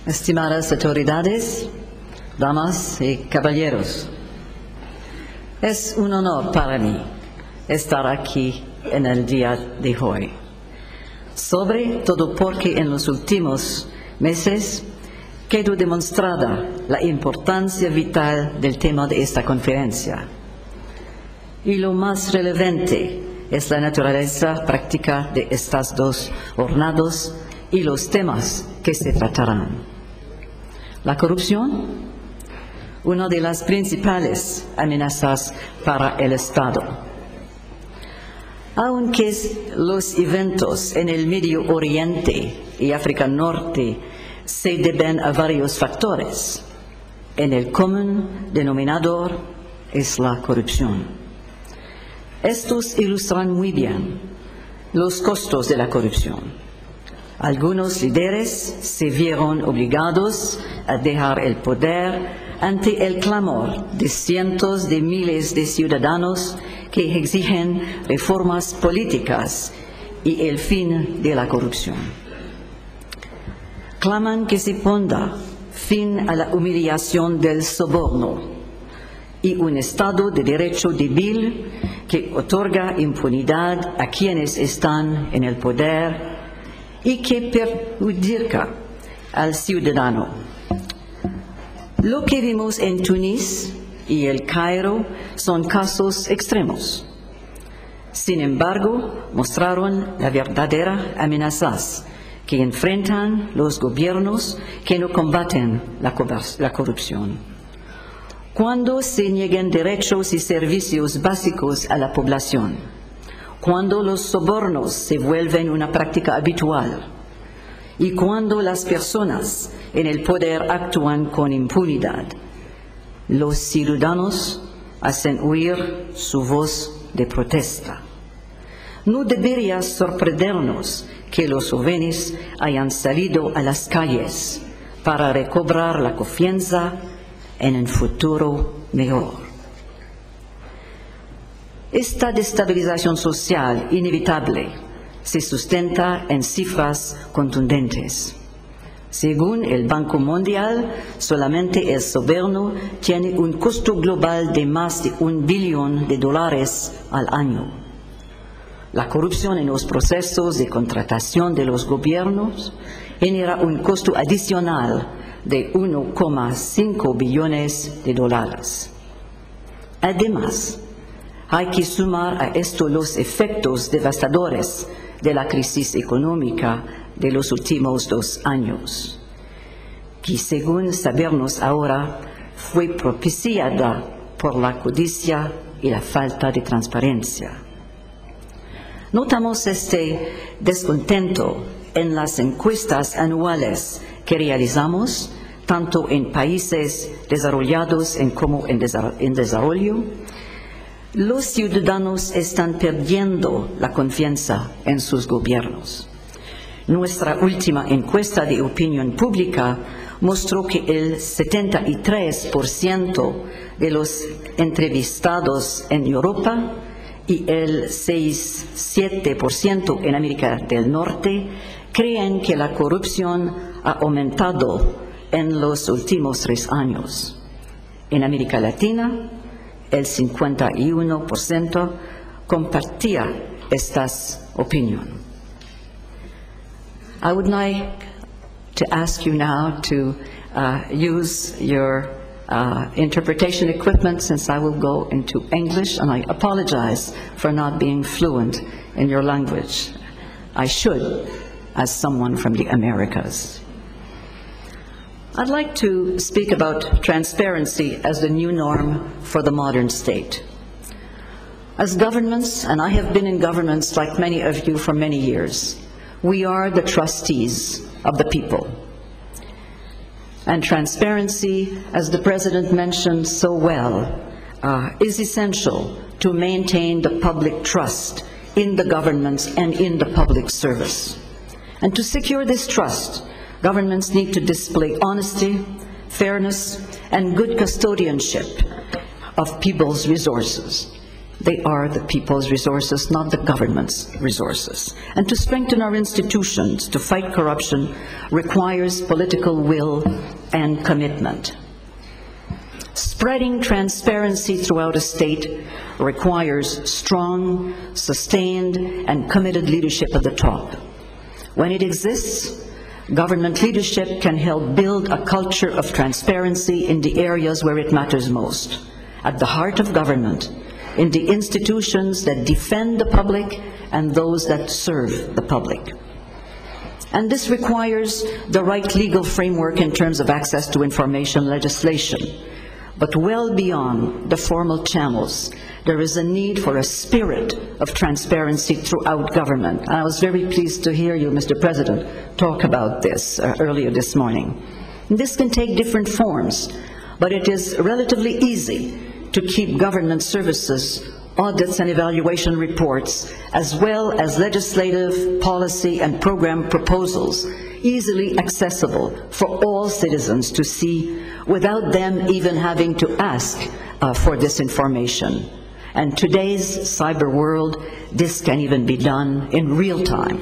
Estimadas autoridades, damas y caballeros, es un honor para mí estar aquí en el día de hoy, sobre todo porque en los últimos meses quedó demostrada la importancia vital del tema de esta conferencia. Y lo más relevante es la naturaleza práctica de estas dos jornadas y los temas que se tratarán. La corrupción, una de las principales amenazas para el Estado. Aunque los eventos en el Medio Oriente y África Norte se deben a varios factores, en el común denominador es la corrupción. Estos ilustran muy bien los costos de la corrupción. Algunos líderes se vieron obligados a dejar el poder ante el clamor de cientos de miles de ciudadanos que exigen reformas políticas y el fin de la corrupción. Claman que se ponga fin a la humillación del soborno y un Estado de derecho débil que otorga impunidad a quienes están en el poder y que perjudica al ciudadano. Lo que vimos en Túnez y el Cairo son casos extremos. Sin embargo, mostraron las verdaderas amenazas que enfrentan los gobiernos que no combaten la corrupción. Cuando se niegan derechos y servicios básicos a la población, cuando los sobornos se vuelven una práctica habitual y cuando las personas en el poder actúan con impunidad, los ciudadanos hacen oír su voz de protesta. No debería sorprendernos que los jóvenes hayan salido a las calles para recobrar la confianza en un futuro mejor. Esta destabilización social inevitable se sustenta en cifras contundentes. Según el Banco Mundial, solamente el soborno tiene un costo global de más de $1 billón al año. La corrupción en los procesos de contratación de los gobiernos genera un costo adicional de $1,5 billones. Además, hay que sumar a esto los efectos devastadores de la crisis económica de los últimos 2 años, que según sabemos ahora fue propiciada por la codicia y la falta de transparencia. Notamos este descontento en las encuestas anuales que realizamos, tanto en países desarrollados como en desarrollo. Los ciudadanos están perdiendo la confianza en sus gobiernos. Nuestra última encuesta de opinión pública mostró que el 73% de los entrevistados en Europa y el 6-7% en América del Norte creen que la corrupción ha aumentado en los últimos 3 años. En América Latina, el 51% compartía estas opiniones. I would like to ask you now to use your interpretation equipment, since I will go into English, and I apologize for not being fluent in your language. I should, as someone from the Americas. I'd like to speak about transparency as the new norm for the modern state. As governments, and I have been in governments like many of you for many years, we are the trustees of the people. And transparency, as the President mentioned so well, is essential to maintain the public trust in the governments and in the public service. And to secure this trust, governments need to display honesty, fairness, and good custodianship of people's resources. They are the people's resources, not the government's resources. And to strengthen our institutions to fight corruption requires political will and commitment. Spreading transparency throughout a state requires strong, sustained, and committed leadership at the top. When it exists, government leadership can help build a culture of transparency in the areas where it matters most, at the heart of government, in the institutions that defend the public and those that serve the public. And this requires the right legal framework in terms of access to information legislation. But well beyond the formal channels, there is a need for a spirit of transparency throughout government. And I was very pleased to hear you, Mr. President, talk about this earlier this morning. And this can take different forms, but it is relatively easy to keep government services, audits and evaluation reports, as well as legislative, policy and program proposals easily accessible for all citizens to see without them even having to ask for this information. And today's cyber world, this can even be done in real time.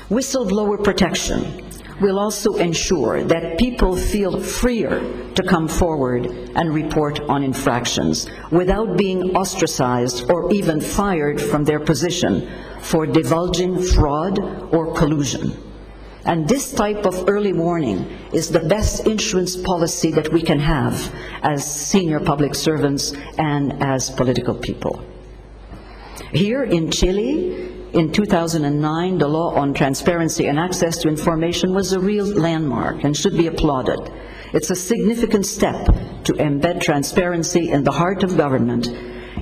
Whistleblower protection will also ensure that people feel freer to come forward and report on infractions without being ostracized or even fired from their position for divulging fraud or collusion. And this type of early warning is the best insurance policy that we can have as senior public servants and as political people. Here in Chile, in 2009, the law on transparency and access to information was a real landmark and should be applauded. It's a significant step to embed transparency in the heart of government.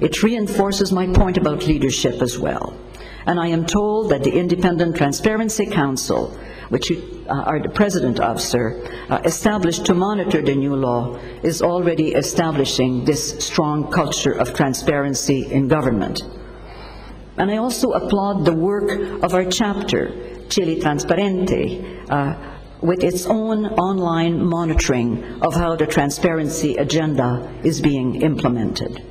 It reinforces my point about leadership as well. And I am told that the Independent Transparency Council, which you are the president of, sir, established to monitor the new law, is already establishing this strong culture of transparency in government. And I also applaud the work of our chapter, Chile Transparente, with its own online monitoring of how the transparency agenda is being implemented.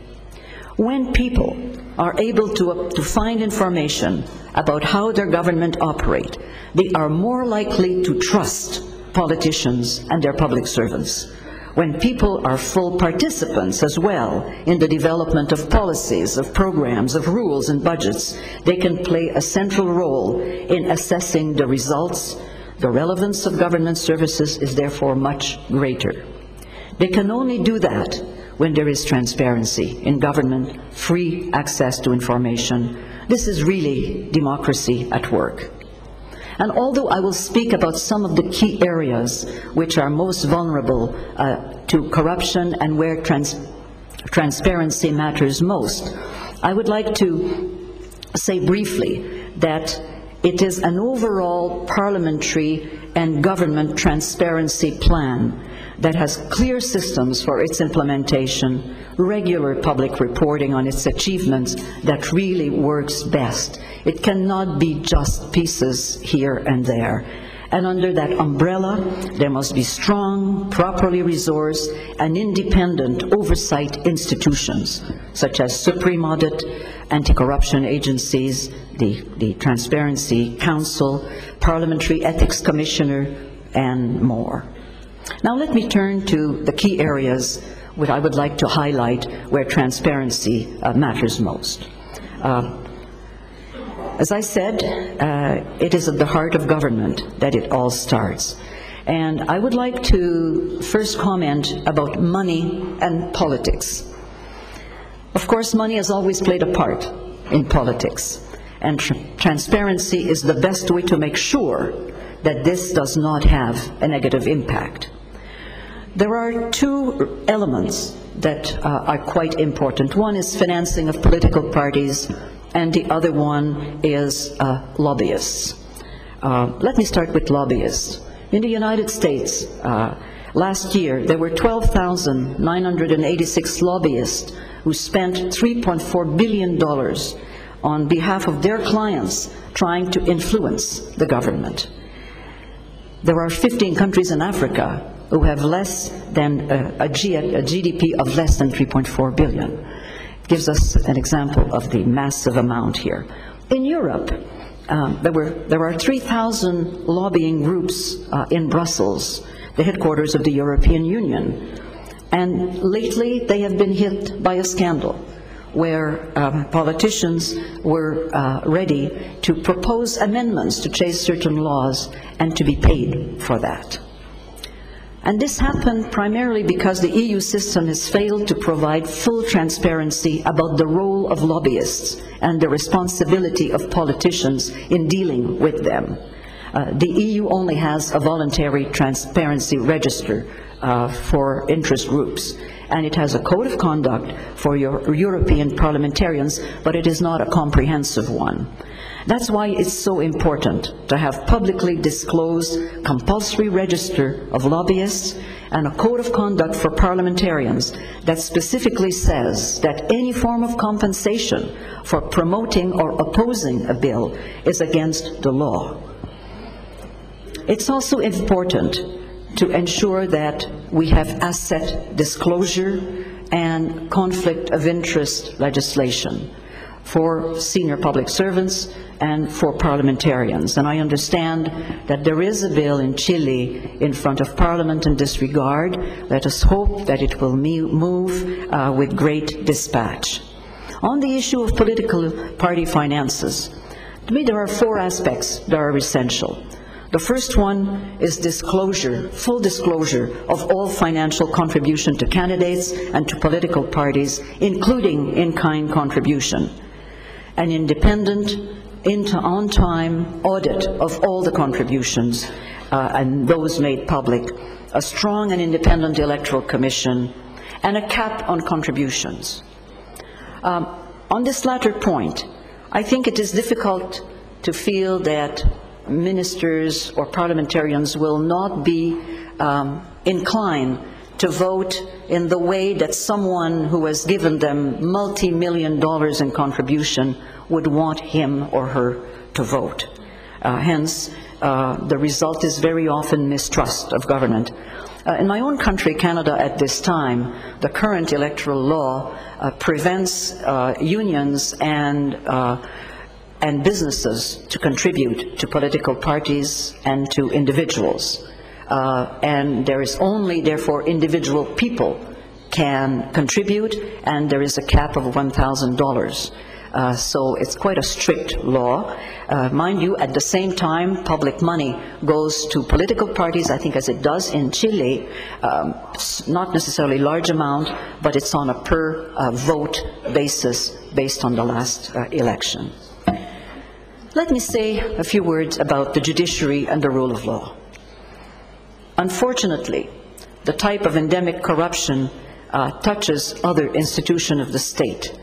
When people are able to find information about how their government operate, they are more likely to trust politicians and their public servants. When people are full participants as well in the development of policies, of programs, of rules and budgets, they can play a central role in assessing the results. The relevance of government services is therefore much greater. They can only do that when there is transparency in government, free access to information. This is really democracy at work. And although I will speak about some of the key areas which are most vulnerable to corruption and where transparency matters most, I would like to say briefly that it is an overall parliamentary and government transparency plan that has clear systems for its implementation, regular public reporting on its achievements that really works best. It cannot be just pieces here and there. And under that umbrella, there must be strong, properly resourced, and independent oversight institutions, such as Supreme Audit, anti-corruption agencies, the Transparency Council, Parliamentary Ethics Commissioner, and more. Now let me turn to the key areas which I would like to highlight where transparency matters most. As I said, it is at the heart of government that it all starts. And I would like to first comment about money and politics. Of course, money has always played a part in politics, and transparency is the best way to make sure that this does not have a negative impact. There are two elements that are quite important. One is financing of political parties, and the other one is lobbyists. Let me start with lobbyists. In the United States, last year, there were 12,986 lobbyists who spent $3.4 billion on behalf of their clients trying to influence the government. There are 15 countries in Africa who have less than a GDP of less than 3.4 billion. gives us an example of the massive amount here. In Europe, there are 3,000 lobbying groups in Brussels, the headquarters of the European Union. And lately, they have been hit by a scandal where politicians were ready to propose amendments to change certain laws and to be paid for that. And this happened primarily because the EU system has failed to provide full transparency about the role of lobbyists and the responsibility of politicians in dealing with them. The EU only has a voluntary transparency register for interest groups, and it has a code of conduct for your European parliamentarians, but it is not a comprehensive one. That's why it's so important to have publicly disclosed compulsory register of lobbyists and a code of conduct for parliamentarians that specifically says that any form of compensation for promoting or opposing a bill is against the law. It's also important to ensure that we have asset disclosure and conflict of interest legislation for senior public servants and for parliamentarians. And I understand that there is a bill in Chile in front of Parliament in this regard. Let us hope that it will move with great dispatch. On the issue of political party finances, to me there are 4 aspects that are essential. The first one is disclosure, full disclosure of all financial contribution to candidates and to political parties, including in-kind contribution. An independent, on-time audit of all the contributions and those made public, a strong and independent electoral commission, and a cap on contributions. On this latter point, I think it is difficult to feel that ministers or parliamentarians will not be inclined to vote in the way that someone who has given them multi-million dollars in contribution would want him or her to vote. Hence, the result is very often mistrust of government. In my own country, Canada, at this time, the current electoral law prevents unions and businesses to contribute to political parties and to individuals. And there is only, therefore, individual people can contribute, and there is a cap of $1,000. So it's quite a strict law. Mind you, at the same time, public money goes to political parties, I think as it does in Chile, not necessarily large amount, but it's on a per vote basis based on the last election. Let me say a few words about the judiciary and the rule of law. Unfortunately, the type of endemic corruption touches other institutions of the state,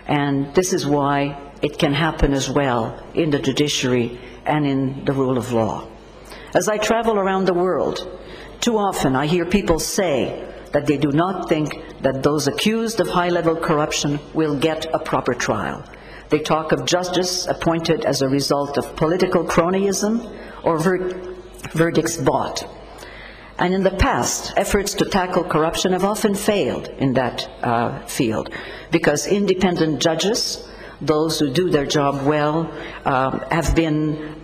and this is why it can happen as well in the judiciary and in the rule of law. As I travel around the world, too often I hear people say that they do not think that those accused of high-level corruption will get a proper trial. They talk of judges appointed as a result of political cronyism or verdicts bought. And in the past, efforts to tackle corruption have often failed in that field because independent judges, those who do their job well, have been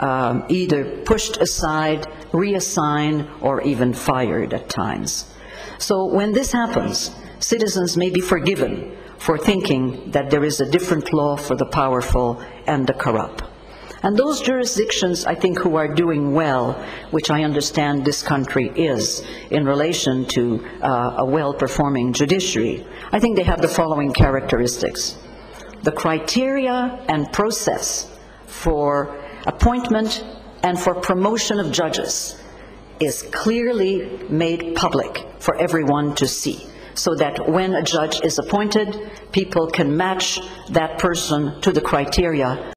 either pushed aside, reassigned, or even fired at times. So when this happens, citizens may be forgiven for thinking that there is a different law for the powerful and the corrupt. And those jurisdictions, I think, who are doing well, which I understand this country is, in relation to a well-performing judiciary, I think they have the following characteristics. The criteria and process for appointment and for promotion of judges is clearly made public for everyone to see, so that when a judge is appointed, people can match that person to the criteria